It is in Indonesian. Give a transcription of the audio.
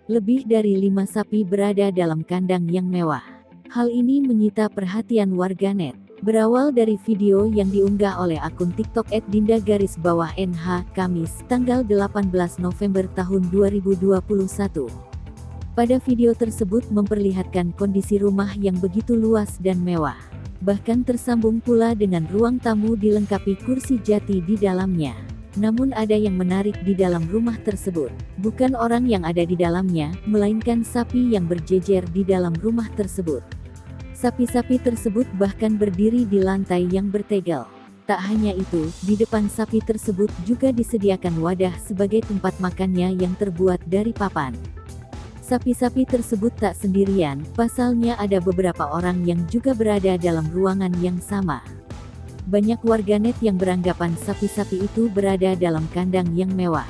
Lebih dari 5 sapi berada dalam kandang yang mewah. Hal ini menyita perhatian warganet. Berawal dari video yang diunggah oleh akun TikTok @dinda_nh, Kamis, tanggal 18 November tahun 2021. Pada video tersebut memperlihatkan kondisi rumah yang begitu luas dan mewah. Bahkan tersambung pula dengan ruang tamu dilengkapi kursi jati di dalamnya. Namun ada yang menarik di dalam rumah tersebut. Bukan orang yang ada di dalamnya, melainkan sapi yang berjejer di dalam rumah tersebut. Sapi-sapi tersebut bahkan berdiri di lantai yang bertegel. Tak hanya itu, di depan sapi tersebut juga disediakan wadah sebagai tempat makannya yang terbuat dari papan. Sapi-sapi tersebut tak sendirian, pasalnya ada beberapa orang yang juga berada dalam ruangan yang sama. Banyak warganet yang beranggapan sapi-sapi itu berada dalam kandang yang mewah.